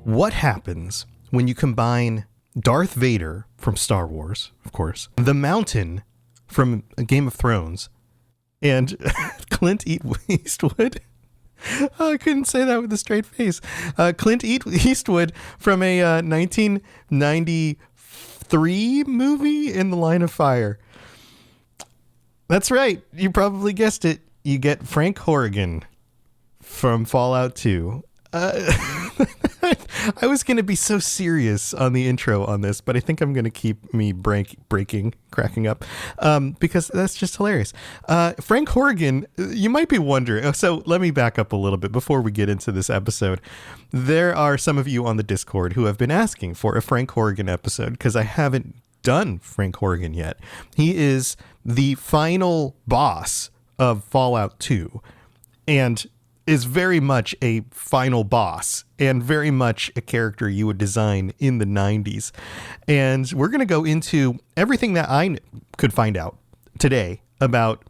what happens when you combine Darth Vader from Star Wars, of course, the Mountain from Game of Thrones, and Clint Eastwood. Oh, I couldn't say that with a straight face. Clint Eastwood from a 1993 movie, In the Line of Fire. That's right. You probably guessed it. You get Frank Horrigan from Fallout 2. I was going to be so serious on the intro on this, but I think I'm going to keep me cracking up, because that's just hilarious. Frank Horrigan, you might be wondering. So let me back up a little bit before we get into this episode. There are some of you on the Discord who have been asking for a Frank Horrigan episode because I haven't done Frank Horrigan yet. He is the final boss of Fallout 2 and is very much a final boss and very much a character you would design in the 90s. And we're going to go into everything that I could find out today about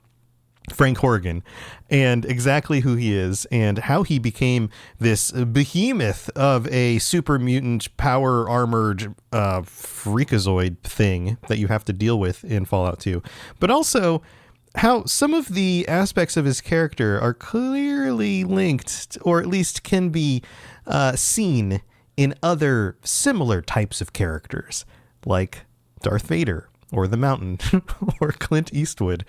Frank Horrigan and exactly who he is and how he became this behemoth of a super mutant power armored freakazoid thing that you have to deal with in Fallout 2, but also how some of the aspects of his character are clearly linked, or at least can be seen in other similar types of characters, like Darth Vader, or the Mountain, or Clint Eastwood.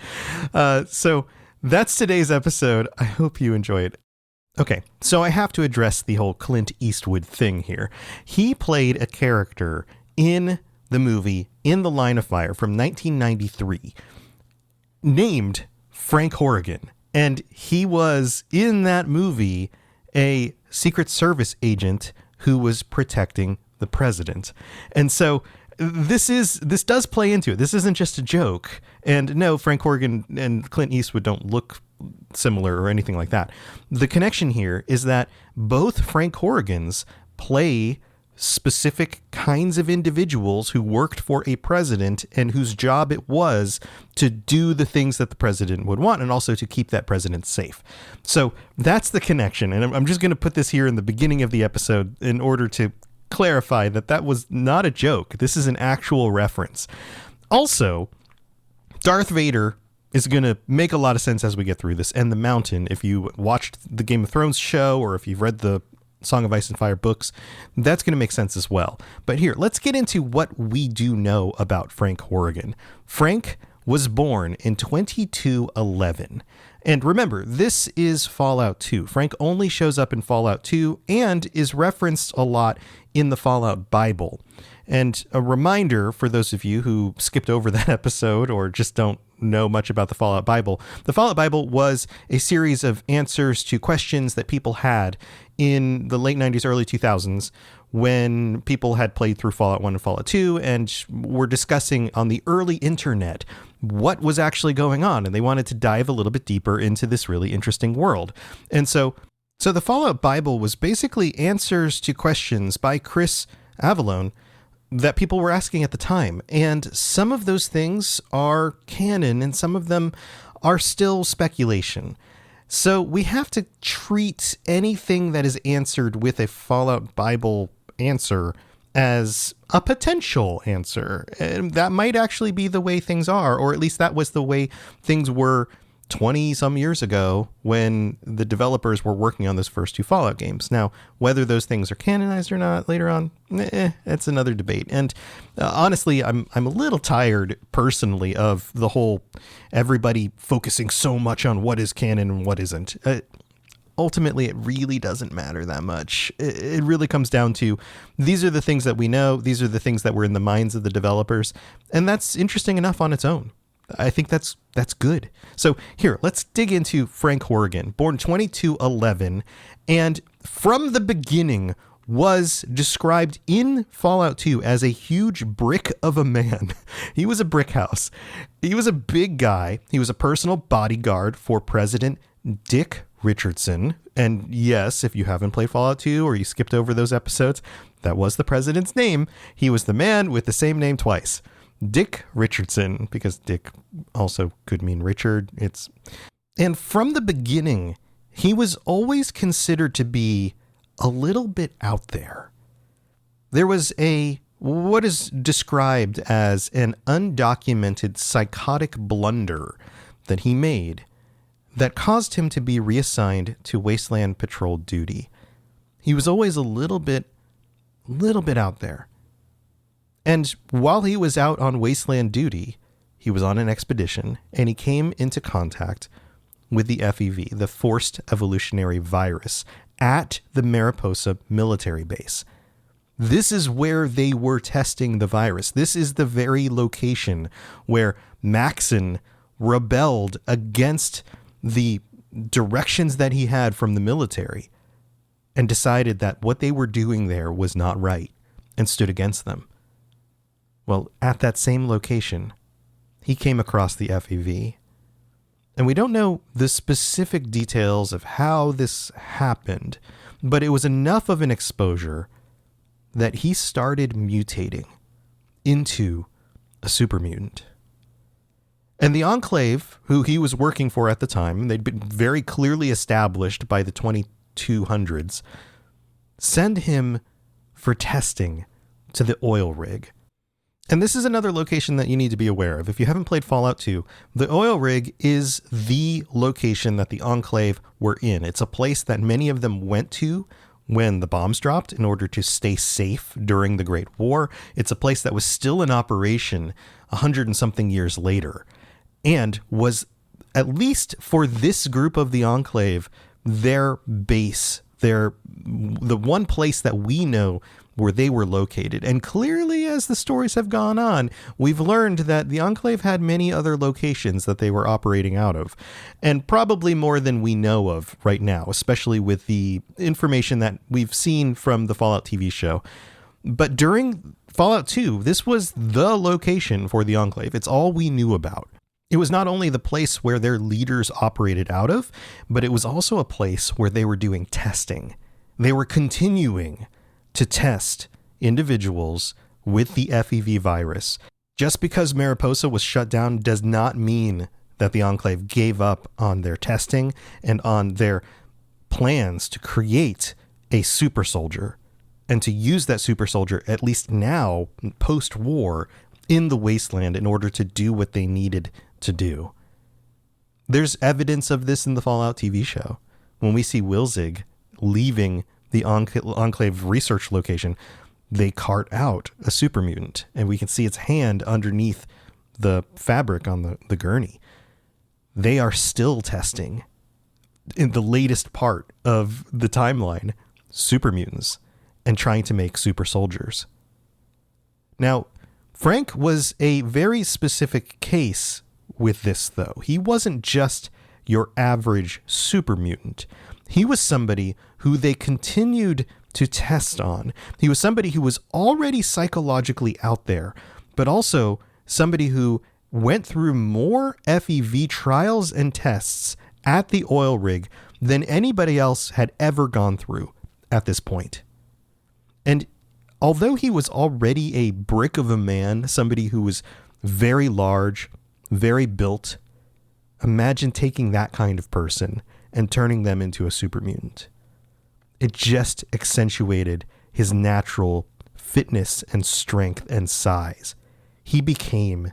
So that's today's episode. I hope you enjoy it. Okay, so I have to address the whole Clint Eastwood thing here. He played a character in the movie In the Line of Fire from 1993. Named Frank Horrigan, and he was in that movie a Secret Service agent who was protecting the president. And so this does play into it. This isn't just a joke. And no, Frank Horrigan and Clint Eastwood don't look similar or anything like that. The connection here is that both Frank Horrigans play specific kinds of individuals who worked for a president and whose job it was to do the things that the president would want and also to keep that president safe. So that's the connection. And I'm just going to put this here in the beginning of the episode in order to clarify that that was not a joke. This is an actual reference. Also, Darth Vader is going to make a lot of sense as we get through this. And the Mountain, if you watched the Game of Thrones show or if you've read the Song of Ice and Fire books, that's going to make sense as well. But here, let's get into what we do know about Frank Horrigan. Frank was born in 2211. And remember, this is Fallout 2. Frank only shows up in Fallout 2 and is referenced a lot in the Fallout Bible. And a reminder for those of you who skipped over that episode or just don't know much about the Fallout Bible. The Fallout Bible was a series of answers to questions that people had in the late 90s, early 2000s, when people had played through Fallout 1 and Fallout 2 and were discussing on the early internet what was actually going on. And they wanted to dive a little bit deeper into this really interesting world. And so the Fallout Bible was basically answers to questions by Chris Avellone that people were asking at the time. And some of those things are canon and some of them are still speculation. So we have to treat anything that is answered with a Fallout Bible answer as a potential answer. And that might actually be the way things are, or at least that was the way things were 20 some years ago when the developers were working on those first two Fallout games. Now, whether those things are canonized or not later on, that's another debate. And honestly, I'm a little tired personally of the whole everybody focusing so much on what is canon and what isn't. Ultimately, it really doesn't matter that much. It really comes down to these are the things that we know. These are the things that were in the minds of the developers. And that's interesting enough on its own. I think that's good. So here, let's dig into Frank Horrigan, born 2211, and from the beginning was described in Fallout 2 as a huge brick of a man. He was a brick house. He was a big guy. He was a personal bodyguard for President Dick Richardson. And yes, if you haven't played Fallout 2 or you skipped over those episodes, that was the president's name. He was the man with the same name twice. Dick Richardson, because Dick also could mean Richard. And from the beginning, he was always considered to be a little bit out there. There was what is described as an undocumented psychotic blunder that he made that caused him to be reassigned to Wasteland Patrol duty. He was always a little bit out there. And while he was out on Wasteland duty, he was on an expedition, and he came into contact with the FEV, the Forced Evolutionary Virus, at the Mariposa military base. This is where they were testing the virus. This is the very location where Maxon rebelled against the directions that he had from the military and decided that what they were doing there was not right and stood against them. Well, at that same location, he came across the FEV. And we don't know the specific details of how this happened, but it was enough of an exposure that he started mutating into a super mutant. And the Enclave, who he was working for at the time, they'd been very clearly established by the 2200s, send him for testing to the oil rig. And this is another location that you need to be aware of. If you haven't played Fallout 2, the oil rig is the location that the Enclave were in. It's a place that many of them went to when the bombs dropped in order to stay safe during the Great War. It's a place that was still in operation 100 and something years later, and was, at least for this group of the Enclave, their base, the one place that we know where they were located. And clearly, as the stories have gone on, we've learned that the Enclave had many other locations that they were operating out of, and probably more than we know of right now, especially with the information that we've seen from the Fallout TV show. But during Fallout 2, this was the location for the Enclave. It's all we knew about. It was not only the place where their leaders operated out of, but it was also a place where they were doing testing. They were continuing to test individuals with the FEV virus. Just because Mariposa was shut down does not mean that the Enclave gave up on their testing and on their plans to create a super soldier and to use that super soldier, at least now, post-war, in the wasteland in order to do what they needed to do. There's evidence of this in the Fallout TV show. When we see Wilzig leaving the Enclave research location, they cart out a super mutant, and we can see its hand underneath the fabric on the gurney. They are still testing, in the latest part of the timeline, super mutants and trying to make super soldiers. Now, Frank was a very specific case with this, though. He wasn't just your average super mutant. He was somebody who they continued to test on. He was somebody who was already psychologically out there, but also somebody who went through more FEV trials and tests at the oil rig than anybody else had ever gone through at this point. And although he was already a brick of a man, somebody who was very large, very built, imagine taking that kind of person and turning them into a super mutant. It just accentuated his natural fitness and strength and size. He became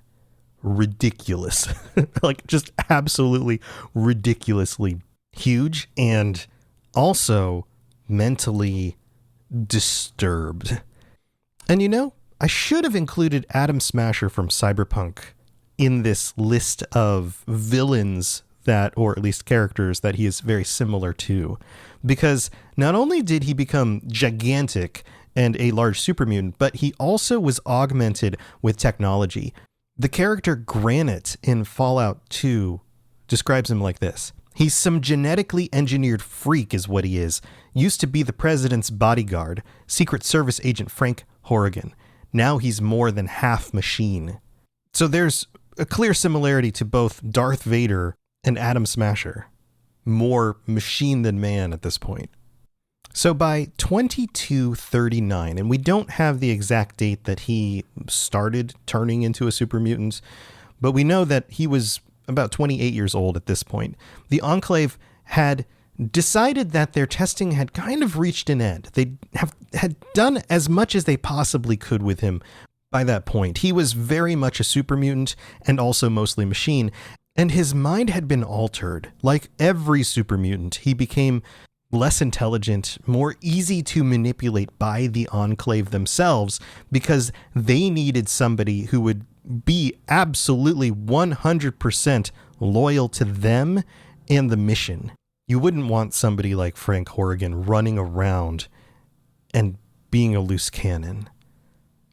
ridiculous, like just absolutely ridiculously huge, and also mentally disturbed. And you know, I should have included Atom Smasher from Cyberpunk in this list of villains that, or at least characters that he is very similar to, because not only did he become gigantic and a large super mutant, but he also was augmented with technology. The character Granite in Fallout 2 describes him like this: he's some genetically engineered freak is what he is. Used to be the president's bodyguard, Secret Service agent Frank Horrigan. Now he's more than half machine. So there's a clear similarity to both Darth Vader and Atom Smasher. More machine than man at this point. So by 2239, and we don't have the exact date that he started turning into a super mutant, but we know that he was about 28 years old at this point. The Enclave had decided that their testing had kind of reached an end. They had done as much as they possibly could with him by that point. He was very much a super mutant and also mostly machine, and his mind had been altered. Like every super mutant, he became less intelligent, more easy to manipulate by the Enclave themselves, because they needed somebody who would be absolutely 100% loyal to them and the mission. You wouldn't want somebody like Frank Horrigan running around and being a loose cannon.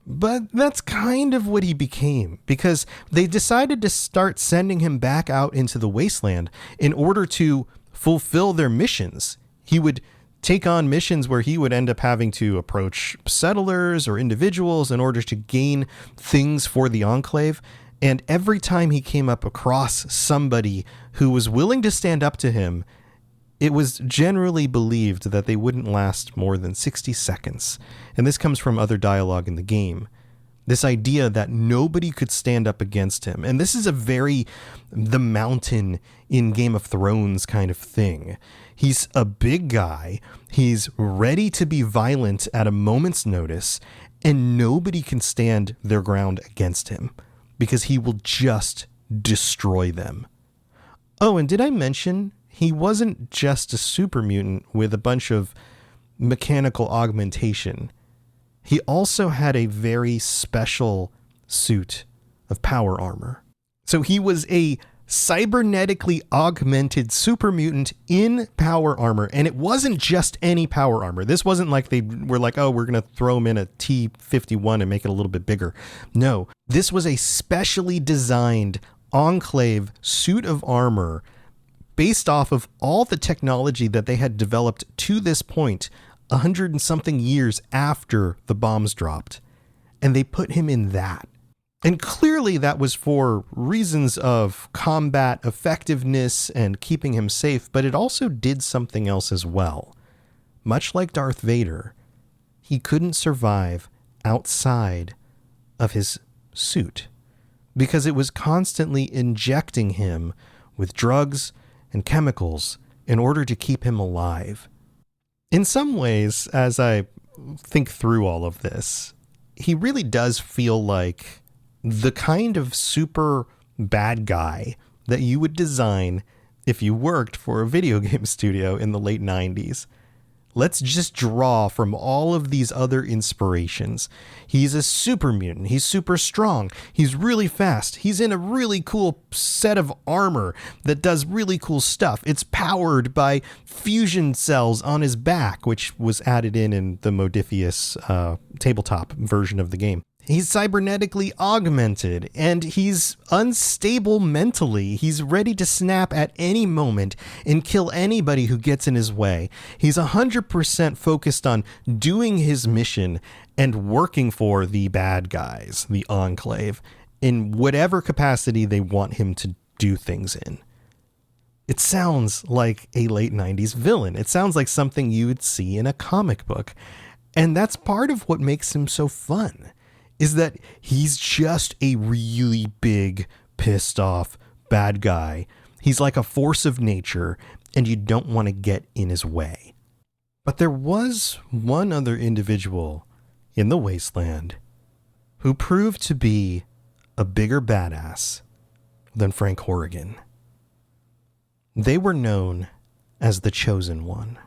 But that's kind of what he became, because they decided to start sending him back out into the wasteland in order to fulfill their missions. He would take on missions where he would end up having to approach settlers or individuals in order to gain things for the Enclave. And every time he came up across somebody who was willing to stand up to him, it was generally believed that they wouldn't last more than 60 seconds. And this comes from other dialogue in the game. This idea that nobody could stand up against him. And this is a very The Mountain in Game of Thrones kind of thing. He's a big guy. He's ready to be violent at a moment's notice, and nobody can stand their ground against him because he will just destroy them. Oh, and did I mention he wasn't just a super mutant with a bunch of mechanical augmentation? He also had a very special suit of power armor. So he was a cybernetically augmented super mutant in power armor. And it wasn't just any power armor. This wasn't like they were like, oh, we're going to throw him in a T-51 and make it a little bit bigger. No, this was a specially designed Enclave suit of armor based off of all the technology that they had developed to this point, 100 and something years after the bombs dropped. And they put him in that. And clearly that was for reasons of combat effectiveness and keeping him safe, but it also did something else as well. Much like Darth Vader, he couldn't survive outside of his suit because it was constantly injecting him with drugs and chemicals in order to keep him alive. In some ways, as I think through all of this, he really does feel like the kind of super bad guy that you would design if you worked for a video game studio in the late 90s. Let's just draw from all of these other inspirations. He's a super mutant. He's super strong. He's really fast. He's in a really cool set of armor that does really cool stuff. It's powered by fusion cells on his back, which was added in the Modifius tabletop version of the game. He's cybernetically augmented, and he's unstable mentally. He's ready to snap at any moment and kill anybody who gets in his way. He's 100% focused on doing his mission and working for the bad guys, the Enclave, in whatever capacity they want him to do things in. It sounds like a late 90s villain. It sounds like something you would see in a comic book. And that's part of what makes him so fun. Is that he's just a really big, pissed off, bad guy. He's like a force of nature, and you don't want to get in his way. But there was one other individual in the wasteland who proved to be a bigger badass than Frank Horrigan. They were known as the Chosen One.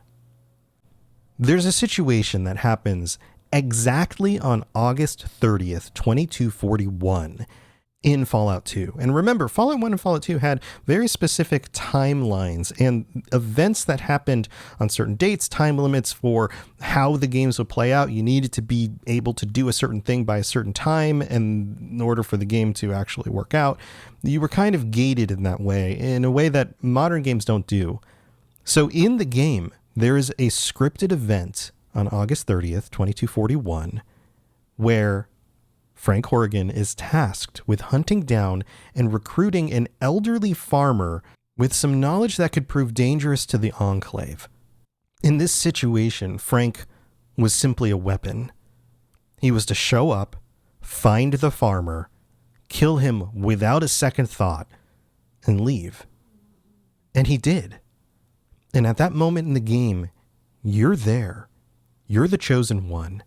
There's a situation that happens exactly on August 30th, 2241 in Fallout 2. And remember, Fallout 1 and Fallout 2 had very specific timelines and events that happened on certain dates, time limits for how the games would play out. You needed to be able to do a certain thing by a certain time, and in order for the game to actually work out, you were kind of gated in that way, in a way that modern games don't do. So in the game, there is a scripted event on August 30th, 2241, where Frank Horrigan is tasked with hunting down and recruiting an elderly farmer with some knowledge that could prove dangerous to the Enclave. In this situation, Frank was simply a weapon. He was to show up, find the farmer, kill him without a second thought, and leave. And he did. And at that moment in the game, you're there. You're the chosen one.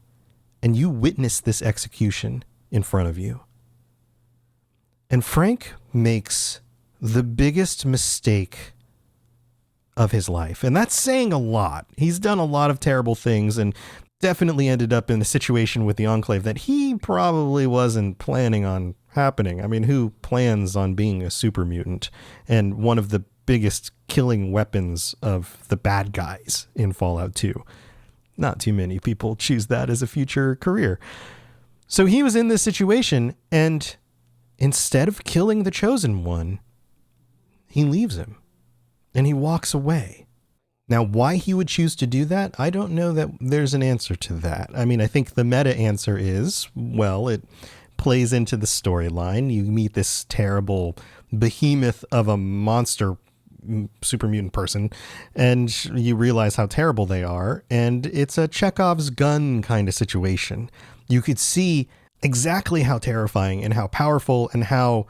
And you witness this execution in front of you. And Frank makes the biggest mistake of his life. And that's saying a lot. He's done a lot of terrible things and definitely ended up in a situation with the Enclave that he probably wasn't planning on happening. I mean, who plans on being a super mutant and one of the biggest killing weapons of the bad guys in Fallout 2? Not too many people choose that as a future career. So he was in this situation, and instead of killing the chosen one, he leaves him and he walks away. Now, why he would choose to do that, I don't know that there's an answer to that. I mean, I think the meta answer is, well, it plays into the storyline. You meet this terrible behemoth of a monster super mutant person, and you realize how terrible they are. And it's a Chekhov's gun kind of situation. You could see exactly how terrifying and how powerful and how,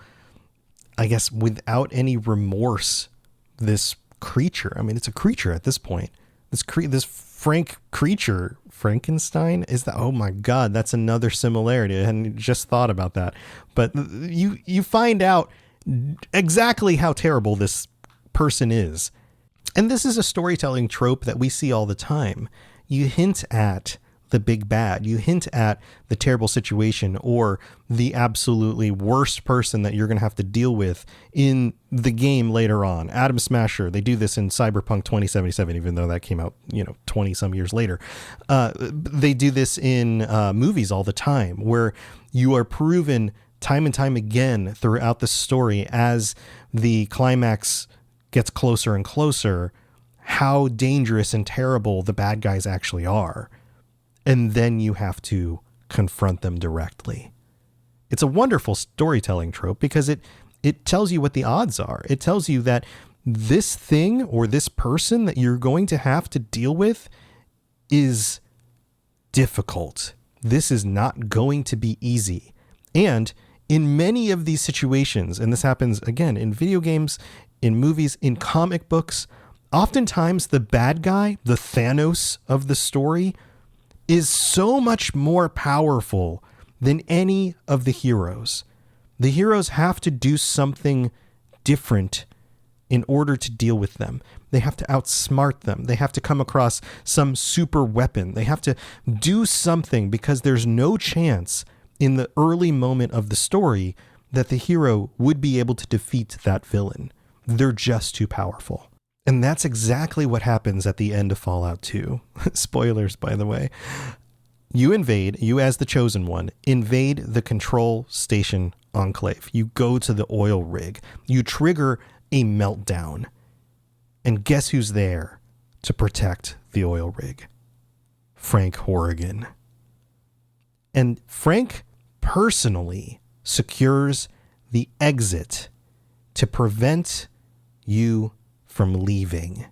I guess, without any remorse, this creature, I mean, it's a creature at this point. This Frank creature, Frankenstein, is that? Oh my God, that's another similarity. I hadn't just thought about that. But you find out exactly how terrible this person is. And this is a storytelling trope that we see all the time. You hint at the big bad. You hint at the terrible situation or the absolutely worst person that you're going to have to deal with in the game later on. Atom Smasher, they do this in Cyberpunk 2077, even though that came out, 20 some years later. They do this in movies all the time, where you are proven time and time again throughout the story as the climax gets closer and closer, how dangerous and terrible the bad guys actually are. And then you have to confront them directly. It's a wonderful storytelling trope because it tells you what the odds are. It tells you that this thing or this person that you're going to have to deal with is difficult. This is not going to be easy. And in many of these situations, and this happens again in video games, in movies, in comic books, oftentimes the bad guy, the Thanos of the story, is so much more powerful than any of the heroes. The heroes have to do something different in order to deal with them. They have to outsmart them. They have to come across some super weapon. They have to do something because there's no chance in the early moment of the story that the hero would be able to defeat that villain. They're just too powerful. And that's exactly what happens at the end of Fallout 2. Spoilers, by the way. You as the chosen one, invade the control station Enclave. You go to the oil rig. You trigger a meltdown. And guess who's there to protect the oil rig? Frank Horrigan. And Frank personally secures the exit to prevent you from leaving.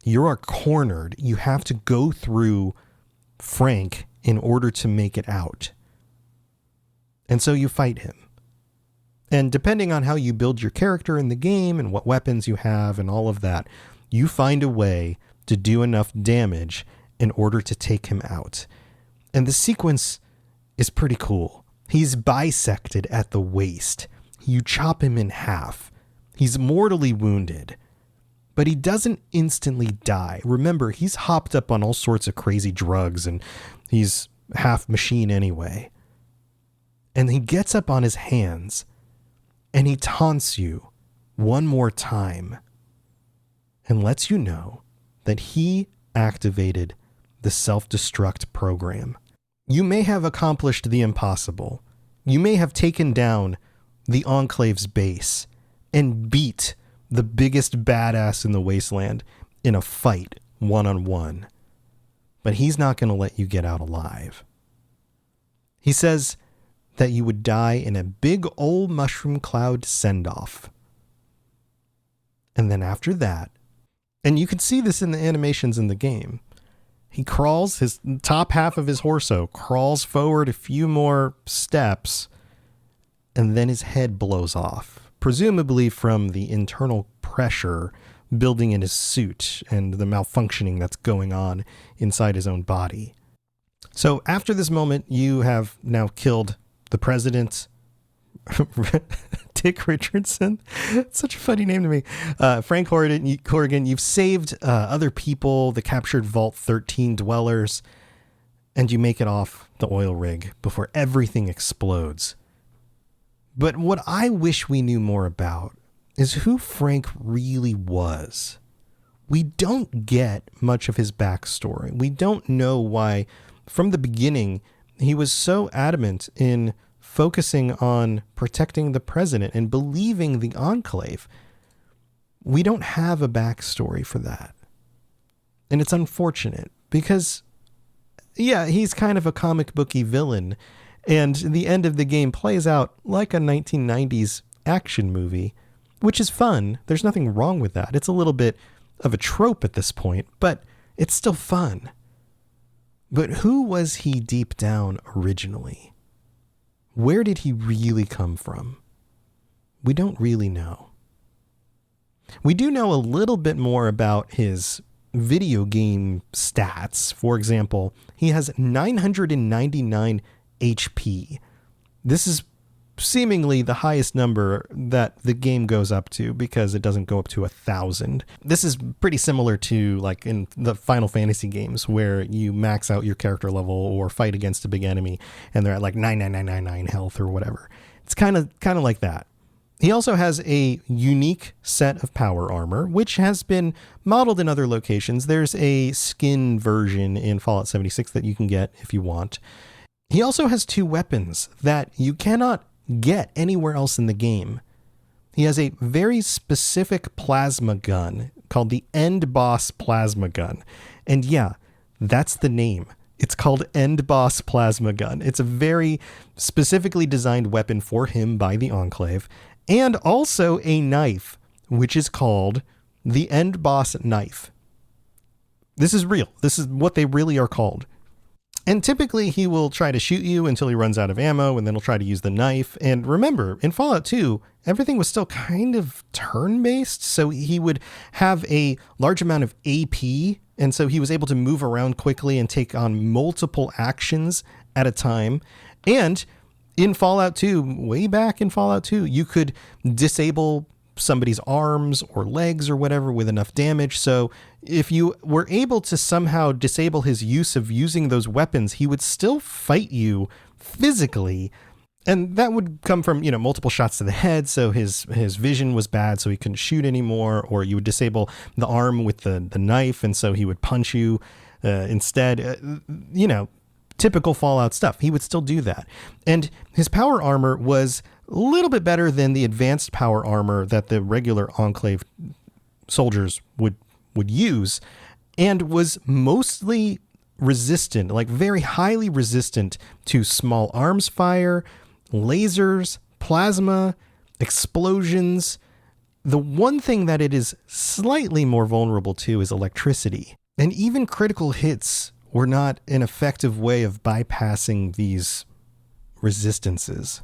You are cornered. You have to go through Frank in order to make it out. And so you fight him. And depending on how you build your character in the game and what weapons you have and all of that, you find a way to do enough damage in order to take him out. And the sequence is pretty cool. He's bisected at the waist. You chop him in half. He's mortally wounded. But he doesn't instantly die. Remember, he's hopped up on all sorts of crazy drugs and he's half machine anyway. And he gets up on his hands and he taunts you one more time and lets you know that he activated the self-destruct program. You may have accomplished the impossible. You may have taken down the Enclave's base and beat the biggest badass in the wasteland in a fight one-on-one. But he's not going to let you get out alive. He says that you would die in a big old mushroom cloud send-off. And then after that, and you can see this in the animations in the game, he crawls, his top half of his torso crawls forward a few more steps, and then his head blows off, presumably from the internal pressure building in his suit and the malfunctioning that's going on inside his own body. So after this moment, you have now killed the president, Dick Richardson. It's such a funny name to me. Frank Horrigan, you've saved other people, the captured Vault 13 dwellers, and you make it off the oil rig before everything explodes. But what I wish we knew more about is who Frank really was. We don't get much of his backstory. We don't know why, from the beginning, he was so adamant in focusing on protecting the president and believing the Enclave. We don't have a backstory for that. And it's unfortunate because, yeah, he's kind of a comic booky villain. And the end of the game plays out like a 1990s action movie, which is fun. There's nothing wrong with that. It's a little bit of a trope at this point, but it's still fun. But who was he deep down originally? Where did he really come from? We don't really know. We do know a little bit more about his video game stats. For example, he has 999 HP. This is seemingly the highest number that the game goes up to because it doesn't go up to 1,000. This is pretty similar to like in the Final Fantasy games where you max out your character level or fight against a big enemy and they're at like 99999 health or whatever. It's kind of like that. He also has a unique set of power armor, which has been modeled in other locations. There's a skin version in Fallout 76 that you can get if you want. He also has 2 weapons that you cannot get anywhere else in the game. He has a very specific plasma gun called the End Boss Plasma Gun. And yeah, that's the name. It's called End Boss Plasma Gun. It's a very specifically designed weapon for him by the Enclave. And also a knife, which is called the End Boss Knife. This is real. This is what they really are called. And typically he will try to shoot you until he runs out of ammo, and then he'll try to use the knife. And remember, in Fallout 2, everything was still kind of turn-based, so he would have a large amount of AP, and so he was able to move around quickly and take on multiple actions at a time. And in Fallout 2, way back in Fallout 2, you could disable somebody's arms or legs or whatever with enough damage. So if you were able to somehow disable his use of using those weapons, he would still fight you physically. And that would come from, multiple shots to the head. So his vision was bad, so he couldn't shoot anymore. Or you would disable the arm with the knife, and so he would punch you instead. Typical Fallout stuff. He would still do that. And his power armor was a little bit better than the advanced power armor that the regular Enclave soldiers would use, and was mostly resistant, like very highly resistant to small arms fire, lasers, plasma, explosions. The one thing that it is slightly more vulnerable to is electricity. And even critical hits were not an effective way of bypassing these resistances.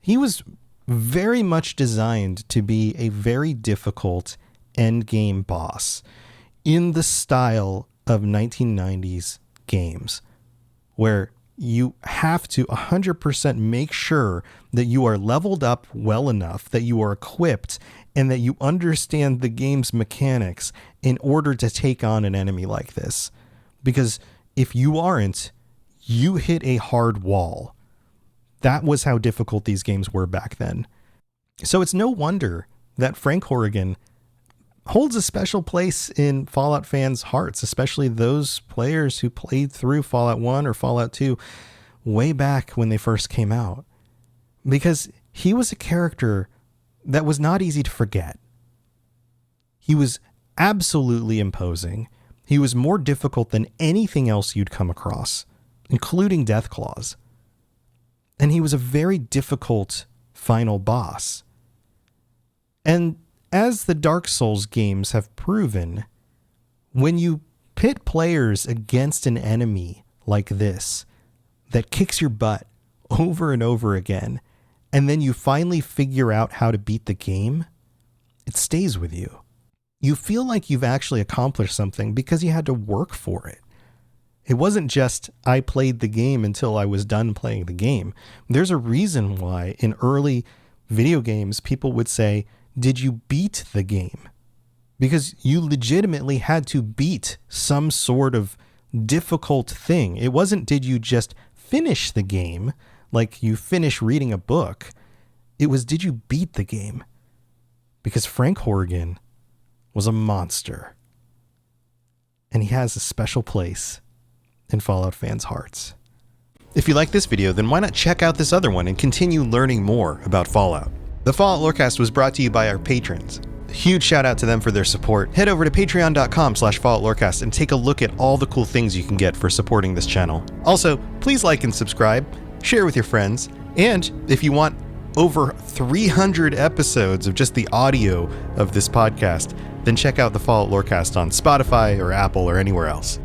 He was very much designed to be a very difficult endgame boss in the style of 1990s games, where you have to 100% make sure that you are leveled up well enough, that you are equipped, and that you understand the game's mechanics in order to take on an enemy like this. Because if you aren't, you hit a hard wall. That was how difficult these games were back then. So it's no wonder that Frank Horrigan holds a special place in Fallout fans' hearts, especially those players who played through Fallout 1 or Fallout 2 way back when they first came out. Because he was a character that was not easy to forget. He was absolutely imposing. He was more difficult than anything else you'd come across, including Deathclaws. And he was a very difficult final boss. And as the Dark Souls games have proven, when you pit players against an enemy like this that kicks your butt over and over again, and then you finally figure out how to beat the game, it stays with you. you feel like you've actually accomplished something because you had to work for it. It wasn't just, I played the game until I was done playing the game. There's a reason why in early video games, people would say, did you beat the game? Because you legitimately had to beat some sort of difficult thing. It wasn't, did you just finish the game like you finish reading a book? It was, did you beat the game? Because Frank Horrigan was a monster. And he has a special place in Fallout fans' hearts. If you like this video, then why not check out this other one and continue learning more about Fallout? The Fallout Lorecast was brought to you by our patrons. A huge shout out to them for their support. Head over to patreon.com/Fallout Lorecast and take a look at all the cool things you can get for supporting this channel. Also, please like and subscribe, share with your friends, and if you want over 300 episodes of just the audio of this podcast, then check out the Fallout Lorecast on Spotify or Apple or anywhere else.